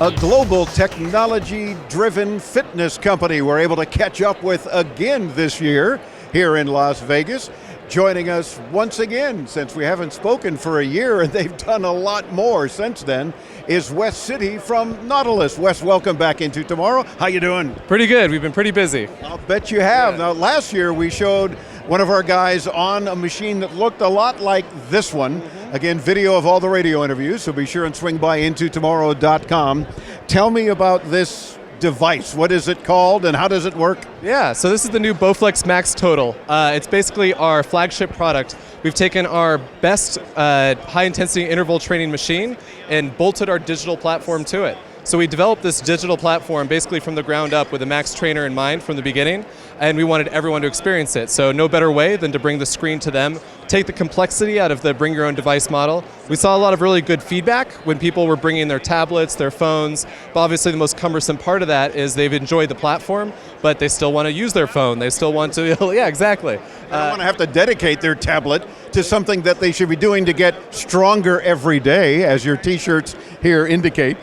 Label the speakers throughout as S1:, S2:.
S1: a global technology-driven fitness company we're able to catch up with again this year here in Las Vegas. Joining us once again, since we haven't spoken for a year and they've done a lot more since then, is Wes Citti from Nautilus. Wes, welcome back into tomorrow. How you doing?
S2: Pretty good. We've been pretty busy.
S1: I'll bet you have.
S2: Yeah.
S1: Now, last year we showed one of our guys on a machine that looked a lot like this one. Again, video of all the radio interviews, so be sure and swing by intotomorrow.com. Tell me about this device. What is it called and how does it work?
S2: Yeah, so this is the new Bowflex Max Total. It's basically our flagship product. We've taken our best high-intensity interval training machine and bolted our digital platform to it. So we developed this digital platform basically from the ground up with a Max trainer in mind from the beginning, and we wanted everyone to experience it. So no better way than to bring the screen to them, take the complexity out of the bring your own device model. We saw a lot of really good feedback when people were bringing their tablets, their phones, but obviously the most cumbersome part of that is they've enjoyed the platform, but they still want to use their phone. They still want to, yeah, exactly.
S1: They don't want to have to dedicate their tablet to something that they should be doing to get stronger every day, as your t-shirts here indicate.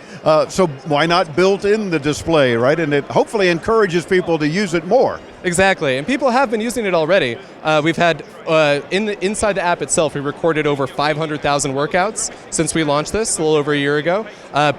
S1: So why not built in the display, right? And it hopefully encourages people to use it more.
S2: Exactly, and people have been using it already. We've had, inside the app itself, we recorded over 500,000 workouts since we launched this a little over a year ago.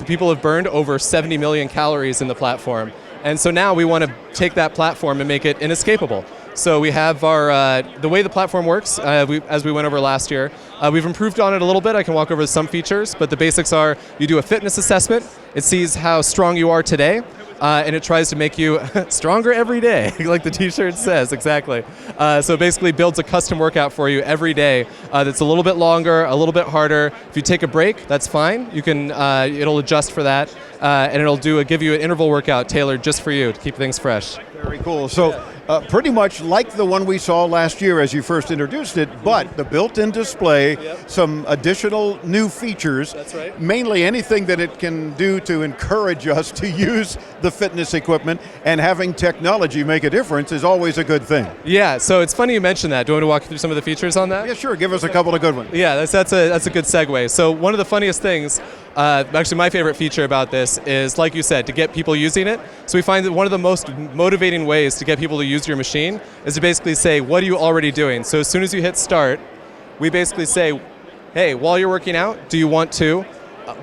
S2: People have burned over 70 million calories in the platform. And so now we want to take that platform and make it inescapable. So we have our, the way the platform works, as we went over last year, we've improved on it a little bit. I can walk over some features, but the basics are you do a fitness assessment, it sees how strong you are today, and it tries to make you stronger every day, like the t-shirt says, exactly. So it basically builds a custom workout for you every day that's a little bit longer, a little bit harder. If you take a break, that's fine. You can, it'll adjust for that, and it'll give you an interval workout tailored just for you to keep things fresh.
S1: Very cool. So pretty much like the one we saw last year as you first introduced it, but the built-in display, some additional new features,
S2: That's right.
S1: Mainly anything that it can do to encourage us to use the fitness equipment, and having technology make a difference is always a good thing.
S2: Yeah, so it's funny you mentioned that. Do you want to walk through some of the features on that?
S1: Yeah, sure. Give us a couple of good ones.
S2: Yeah, that's a good segue. So one of the funniest things, actually my favorite feature about this is, like you said, to get people using it. So we find that one of the most motivating ways to get people to use your machine is to basically say, what are you already doing? So as soon as you hit start, we basically say, hey, while you're working out, do you want to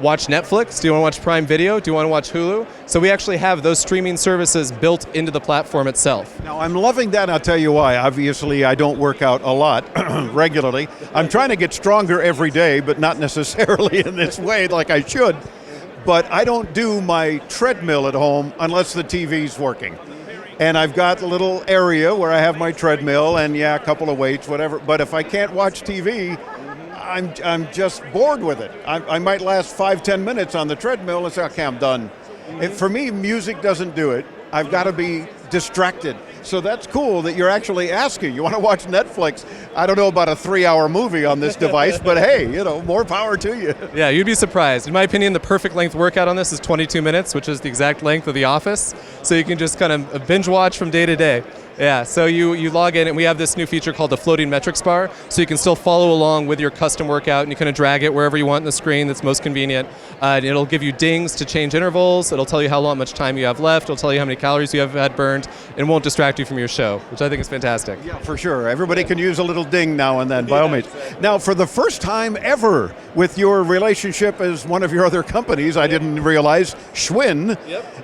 S2: watch Netflix? Do you want to watch Prime Video? Do you want to watch Hulu? So we actually have those streaming services built into the platform itself.
S1: Now, I'm loving that, and I'll tell you why. Obviously, I don't work out a lot regularly. I'm trying to get stronger every day, but not necessarily in this way like I should. But I don't do my treadmill at home unless the TV's working. And I've got a little area where I have my treadmill and, yeah, a couple of weights, whatever. But if I can't watch TV, I'm just bored with it. I might last 5-10 minutes on the treadmill and say, okay, I'm done. For me, music doesn't do it. I've got to be distracted. So that's cool that you're actually asking. You want to watch Netflix? I don't know about a 3-hour movie on this device, but hey, more power to you.
S2: Yeah, you'd be surprised. In my opinion, the perfect length workout on this is 22 minutes, which is the exact length of The Office. So you can just kind of binge watch from day to day. Yeah, so you log in, and we have this new feature called the floating metrics bar, so you can still follow along with your custom workout, and you kind of drag it wherever you want in the screen that's most convenient. It'll give you dings to change intervals. It'll tell you how much time you have left. It'll tell you how many calories you have had burned, and won't distract you from your show, which I think is fantastic.
S1: Yeah, for sure. Everybody can use a little ding now and then, by all means. Now, for the first time ever with your relationship as one of your other companies, I didn't realize, Schwinn,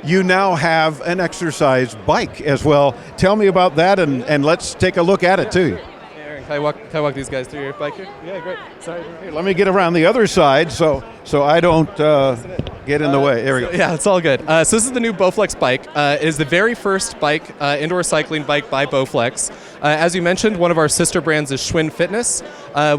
S1: you now have an exercise bike as well. Tell me about that, and let's take a look at it too.
S2: Aaron, can I walk these guys through your bike here? Yeah, great. Sorry.
S1: Hey, let me get around the other side so I don't get in the way. There we go.
S2: Yeah, it's all good. So this is the new Bowflex Bike. It is the very first bike, indoor cycling bike by Bowflex. As you mentioned, one of our sister brands is Schwinn Fitness.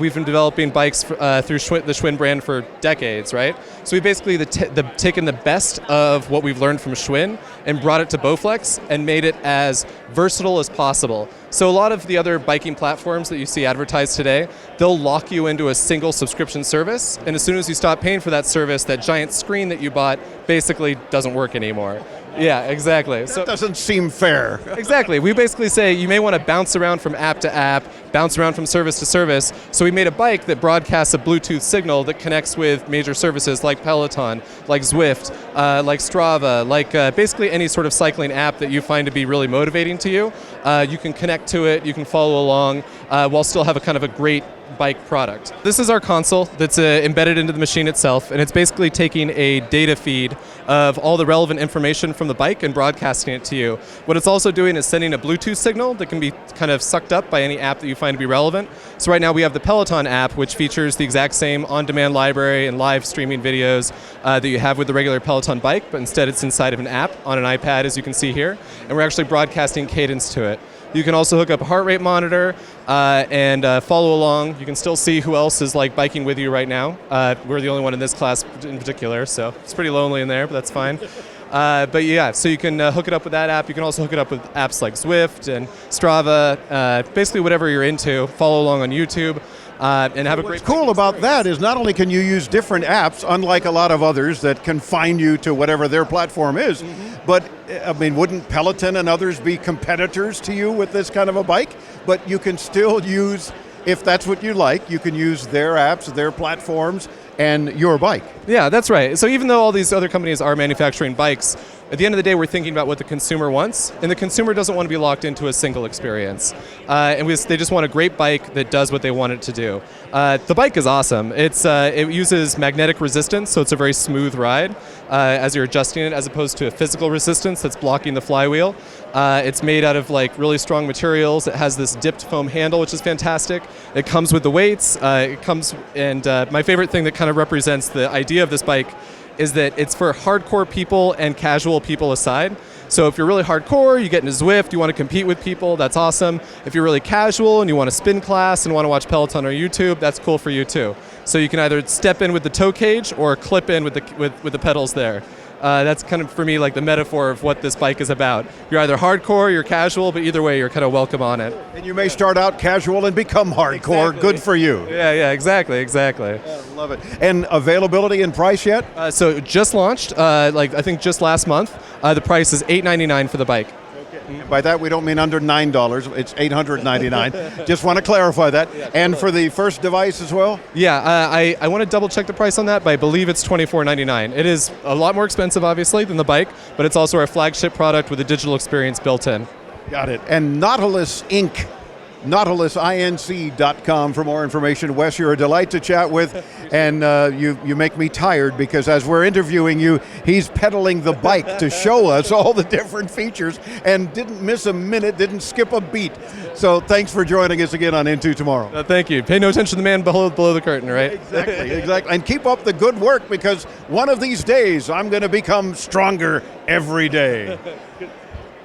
S2: We've been developing bikes through the Schwinn brand for decades, right? So we basically taken the best of what we've learned from Schwinn and brought it to Bowflex and made it as versatile as possible. So a lot of the other biking platforms that you see advertised today, they'll lock you into a single subscription service, and as soon as you stop paying for that service, that giant screen that you bought basically doesn't work anymore. Yeah, exactly.
S1: That doesn't seem fair.
S2: Exactly. We basically say you may want to bounce around from app to app, bounce around from service to service. So we made a bike that broadcasts a Bluetooth signal that connects with major services like Peloton, like Zwift, like Strava, like basically any sort of cycling app that you find to be really motivating to you. You can connect to it, you can follow along, while still have a kind of a great bike product. This is our console that's embedded into the machine itself, and it's basically taking a data feed of all the relevant information from the bike and broadcasting it to you. What it's also doing is sending a Bluetooth signal that can be kind of sucked up by any app that you find to be relevant. So right now we have the Peloton app, which features the exact same on-demand library and live streaming videos that you have with the regular Peloton bike, but instead it's inside of an app on an iPad, as you can see here, and we're actually broadcasting cadence to it. You can also hook up a heart rate monitor and follow along. You can still see who else is like biking with you right now. We're the only one in this class in particular, so it's pretty lonely in there, but that's fine. But yeah, so you can hook it up with that app. You can also hook it up with apps like Zwift and Strava, basically whatever you're into. Follow along on YouTube. And have a great.
S1: What's cool about that is not only can you use different apps, unlike a lot of others that confine you to whatever their platform is, but I mean, wouldn't Peloton and others be competitors to you with this kind of a bike? But you can still use, if that's what you like, you can use their apps, their platforms, and your bike.
S2: Yeah, that's right. So even though all these other companies are manufacturing bikes, at the end of the day, we're thinking about what the consumer wants, and the consumer doesn't want to be locked into a single experience. They just want a great bike that does what they want it to do. The bike is awesome. It uses magnetic resistance, so it's a very smooth ride as you're adjusting it, as opposed to a physical resistance that's blocking the flywheel. It's made out of like really strong materials. It has this dipped foam handle, which is fantastic. It comes with the weights. My favorite thing that kind of represents the idea of this bike is that it's for hardcore people and casual people aside. So if you're really hardcore, you get into Zwift, you want to compete with people, that's awesome. If you're really casual and you want to spin class and want to watch Peloton or YouTube, that's cool for you too. So you can either step in with the toe cage or clip in with the pedals there. That's kind of, for me, like the metaphor of what this bike is about. You're either hardcore, you're casual, but either way, you're kind of welcome on it.
S1: And you may start out casual and become hardcore. Exactly. Good for you.
S2: Yeah, exactly.
S1: Yeah, love it. And availability and price yet?
S2: So just launched, I think just last month. The price is $899 for the bike.
S1: By that, we don't mean under $9. It's $899. Just want to clarify that. Yeah, and for the first device as well?
S2: Yeah, I want to double check the price on that, but I believe it's $24.99. It is a lot more expensive, obviously, than the bike, but it's also our flagship product with a digital experience built in.
S1: Got it. And Nautilus Inc., nautilusinc.com for more information. Wes, you're a delight to chat with, and you make me tired because as we're interviewing you, he's pedaling the bike to show us all the different features and didn't miss a minute, didn't skip a beat. So thanks for joining us again on Into Tomorrow.
S2: Thank you. Pay no attention to the man below the curtain, right?
S1: Exactly. And keep up the good work because one of these days I'm going to become stronger every day.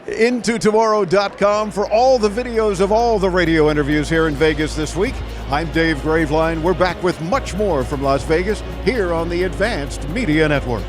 S1: IntoTomorrow.com for all the videos of all the radio interviews here in Vegas this week. I'm Dave Graveline. We're back with much more from Las Vegas here on the Advanced Media Network.